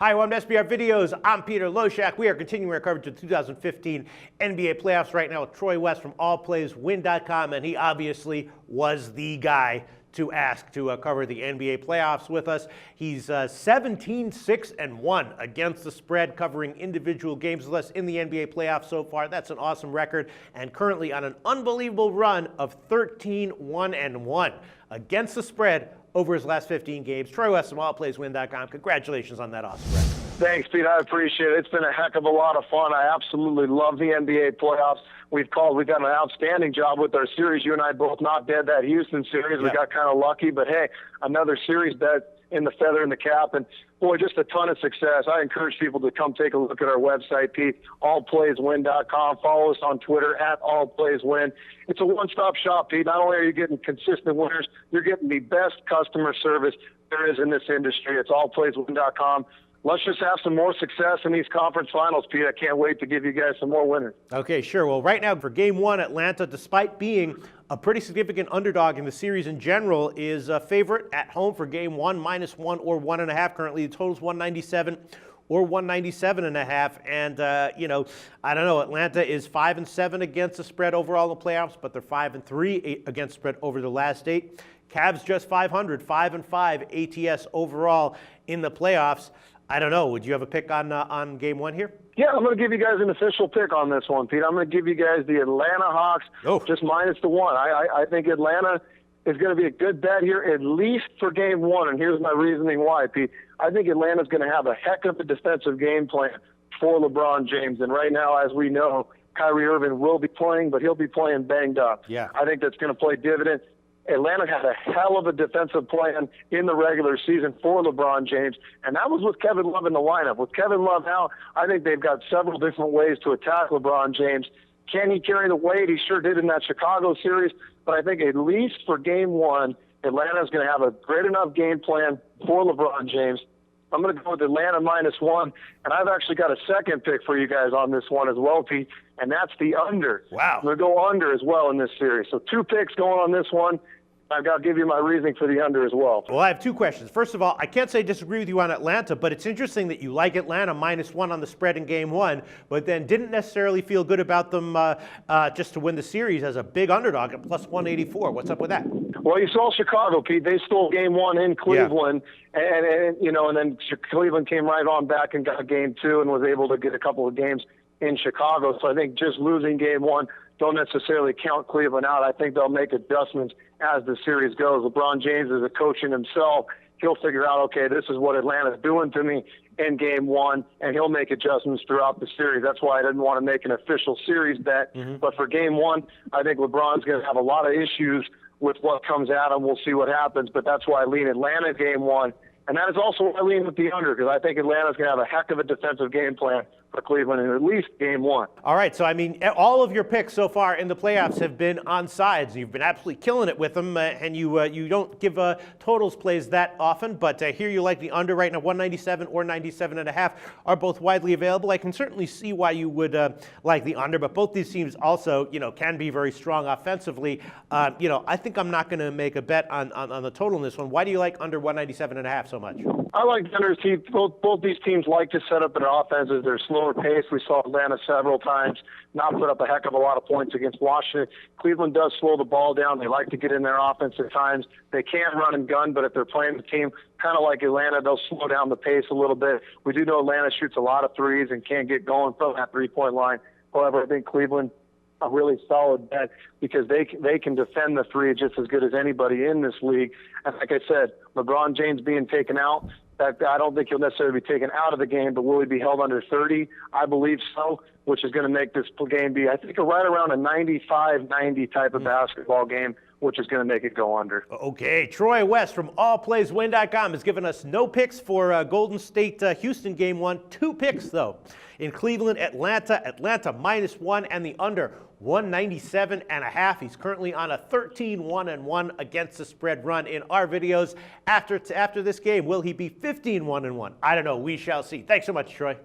Hi, welcome to SBR Videos. I'm Peter Loshak. We are continuing our coverage of the 2015 NBA playoffs right now with Troy West from allplayswin.com, and he obviously was the guy to ask to cover the NBA playoffs with us. He's 17-6-1 against the spread, covering individual games with us in the NBA playoffs so far. That's an awesome record, and currently on an unbelievable run of 13-1-1 against the spread over his last 15 games. Troy West from allplayswin.com. Congratulations on that awesome record. Thanks, Pete. I appreciate it. It's been a heck of a lot of fun. I absolutely love the NBA playoffs. We've done an outstanding job with our series. You and I both not dead that Houston series. Yeah. We got kind of lucky, but hey, another series bet in the feather in the cap. And boy, just a ton of success. I encourage people to come take a look at our website, Pete, allplayswin.com. Follow us on Twitter at allplayswin. It's a one-stop shop, Pete. Not only are you getting consistent winners, you're getting the best customer service there is in this industry. It's allplayswin.com. Let's just have some more success in these conference finals, Pete. I can't wait to give you guys some more winners. Okay, sure. Well, right now for Game 1, Atlanta, despite being a pretty significant underdog in the series in general, is a favorite at home for Game 1, -1 or 1.5. Currently, the total's 197 or 197.5. And, I don't know, Atlanta is 5-7 against the spread overall in the playoffs, but they're 5-3 against spread over the last 8. Cavs just 500, 5-5 ATS overall in the playoffs. I don't know. Would you have a pick on Game 1 here? Yeah, I'm going to give you guys an official pick on this one, Pete. I'm going to give you guys the Atlanta Hawks just -1. I think Atlanta is going to be a good bet here, at least for Game 1, and here's my reasoning why, Pete. I think Atlanta's going to have a heck of a defensive game plan for LeBron James, and right now, as we know, Kyrie Irving will be playing, but he'll be playing banged up. Yeah. I think that's going to play dividends. Atlanta had a hell of a defensive plan in the regular season for LeBron James, and that was with Kevin Love in the lineup. With Kevin Love now, I think they've got several different ways to attack LeBron James. Can he carry the weight? He sure did in that Chicago series, but I think at least for Game 1, Atlanta's going to have a great enough game plan for LeBron James. I'm going to go with Atlanta -1, and I've actually got a second pick for you guys on this one as well, Pete, and that's the under. Wow. I'm going to go under as well in this series. So 2 picks going on this one. I've got to give you my reasoning for the under as well. Well, I have 2 questions. First of all, I can't say I disagree with you on Atlanta, but it's interesting that you like Atlanta -1 on the spread in Game 1, but then didn't necessarily feel good about them just to win the series as a big underdog at +184. What's up with that? Well, you saw Chicago, Pete. They stole Game 1 in Cleveland, and then Cleveland came right on back and got Game 2 and was able to get a couple of games in Chicago. So I think just losing Game 1 don't necessarily count Cleveland out. I think they'll make adjustments as the series goes. LeBron James is a coach in himself. He'll figure out, okay, this is what Atlanta's doing to me in Game 1, and he'll make adjustments throughout the series. That's why I didn't want to make an official series bet. But for Game 1, I think LeBron's going to have a lot of issues with what comes at him. We'll see what happens, but that's why I lean Atlanta Game 1. And that is also why I lean with the under, because I think Atlanta's going to have a heck of a defensive game plan for Cleveland in at least Game 1. All right, so I mean, all of your picks so far in the playoffs have been on sides. You've been absolutely killing it with them, and you don't give totals plays that often, but here you like the under right now. 197 or 97.5 are both widely available. I can certainly see why you would like the under, but both these teams also, can be very strong offensively. I think I'm not going to make a bet on the total in this one. Why do you like under 197.5 so much? I like the under. Both these teams like to set up their offenses. They're slower pace. We saw Atlanta several times not put up a heck of a lot of points against Washington. Cleveland does slow the ball down. They like to get in their offense at times. They can run and gun, but if they're playing the team kind of like Atlanta, they'll slow down the pace a little bit. We do know Atlanta shoots a lot of threes and can't get going from that three-point line. However, I think Cleveland a really solid bet because they can defend the three just as good as anybody in this league. And like I said, LeBron James being taken out, I don't think he'll necessarily be taken out of the game, but will he be held under 30? I believe so, which is going to make this game be, I think, right around a 95-90 type of basketball game, which is going to make it go under. Okay, Troy West from allplayswin.com has given us no picks for Golden State Houston Game 1. 2 picks, though, in Cleveland, Atlanta -1 and the under 197.5. He's currently on a 13-1-1 against the spread run in our videos. After this game, will he be 15-1-1? I don't know. We shall see. Thanks so much, Troy.